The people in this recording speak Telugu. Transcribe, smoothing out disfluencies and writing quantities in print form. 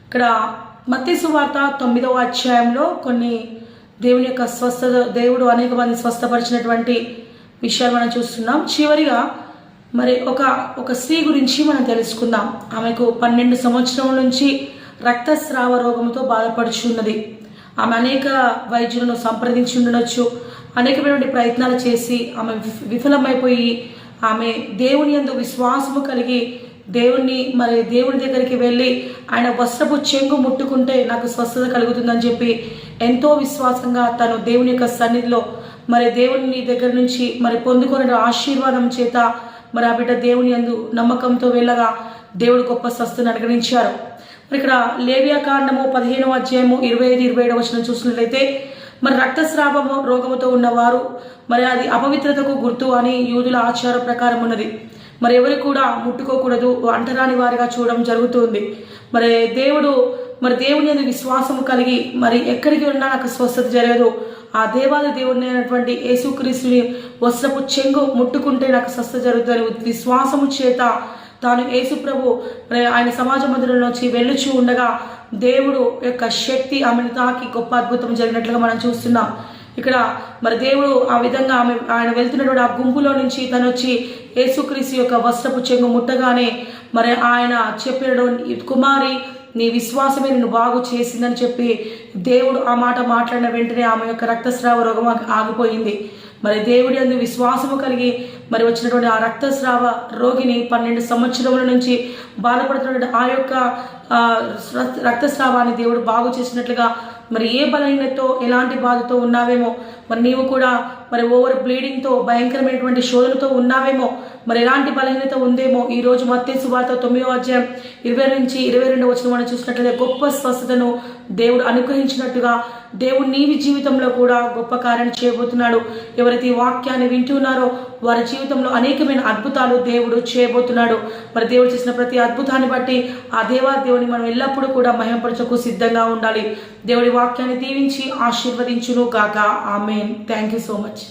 ఇక్కడ మత్తయి సువార్త 9వ అధ్యాయంలో కొన్ని దేవుని యొక్క స్వస్థత, దేవుడు అనేక మంది స్వస్థపరిచినటువంటి విషయాలు మనం చూస్తున్నాం. చివరిగా మరి ఒక స్త్రీ గురించి మనం తెలుసుకుందాం. ఆమెకు 12 సంవత్సరముల నుంచి రక్తస్రావ రోగంతో బాధపడుచున్నది. ఆమె అనేక వైద్యులను సంప్రదించి ఉండవచ్చు, అనేకమైనటువంటి ప్రయత్నాలు చేసి ఆమె విఫలమైపోయి ఆమె దేవుని యందు విశ్వాసము కలిగి దేవుని దగ్గరికి వెళ్ళి ఆయన వస్త్రపు చెంగు ముట్టుకుంటే నాకు స్వస్థత కలుగుతుందని చెప్పి ఎంతో విశ్వాసంగా తను దేవుని యొక్క సన్నిధిలో దేవుని దగ్గర నుంచి పొందుకునే ఆశీర్వాదం చేత ఆ బిడ్డ దేవుని యందు నమ్మకంతో వెళ్ళగా దేవుడు గొప్ప స్వస్థతను అనుగ్రహించారు. ఇక్కడ లేవియా కాండము 15వ అధ్యాయము 25-27 వచనం చూసినట్లయితే రక్తస్రావము రోగముతో ఉన్నవారు అది అపవిత్రతకు గుర్తు అని యూదుల ఆచార ప్రకారం ఉన్నది. ఎవరు కూడా ముట్టుకోకూడదు, అంటరాని వారిగా చూడడం జరుగుతుంది. దేవుని యందు విశ్వాసము కలిగి ఎక్కడికి ఉన్నా నాకు స్వస్థత జరగదు, ఆ దేవాది దేవుడిని అయినటువంటి యేసుక్రీస్తుని వస్త్రపు చెంగు ముట్టుకుంటే నాకు స్వస్థత జరుగుతుంది విశ్వాసము చేత తాను యేసు ప్రభు ఆయన సమాజ మందిరంలోంచి వెళ్ళుచూ ఉండగా దేవుడు యొక్క శక్తి ఆమెను తాకి గొప్ప అద్భుతం జరిగినట్లుగా మనం చూస్తున్నాం. ఇక్కడ దేవుడు ఆ విధంగా ఆయన వెళ్తున్నటువంటి ఆ గుంపులో నుంచి తను వచ్చి యేసుక్రీస్తు యొక్క వస్త్రపు చెంగు ముట్టగానే ఆయన చెప్పిన కుమారి నీ విశ్వాసమే నిన్ను బాగు చేసిందని చెప్పి దేవుడు ఆ మాట మాట్లాడిన వెంటనే ఆమె యొక్క రక్తస్రావ రోగం ఆగిపోయింది. దేవుడి యందు విశ్వాసము కలిగి వచ్చినటువంటి ఆ రక్తస్రావ రోగిని 12 సంవత్సరముల నుంచి బాధపడుతున్నటువంటి ఆ యొక్క రక్తస్రావాన్ని దేవుడు బాగు చేసినట్లుగా ఏ బలహీనతతో ఎలాంటి బాధతో ఉన్నావేమో నీవు కూడా ఓవర్ బ్లీడింగ్తో భయంకరమైనటువంటి శోధనతో ఉన్నావేమో ఎలాంటి బలహీనత ఉందేమో ఈ రోజు మత్తయి సువార్త 9వ అధ్యాయం 20 నుంచి 22 వచనం మనం చూసినట్లయితే గొప్ప స్వస్థతను దేవుడు అనుగ్రహించినట్టుగా దేవుడు నీవి జీవితంలో కూడా గొప్ప కార్యం చేయబోతున్నాడు. ఎవరైతే ఈ వాక్యాన్ని వింటున్నారో వారి జీవితంలో అనేకమైన అద్భుతాలు దేవుడు చేయబోతున్నాడు. దేవుడు చేసిన ప్రతి అద్భుతాన్ని బట్టి ఆ దేవుని మనం ఎల్లప్పుడూ కూడా మహిమపరచకు సిద్ధంగా ఉండాలి. దేవుడి వాక్యాన్ని దీవించి ఆశీర్వదించును గాక. Amen. Thank you so much.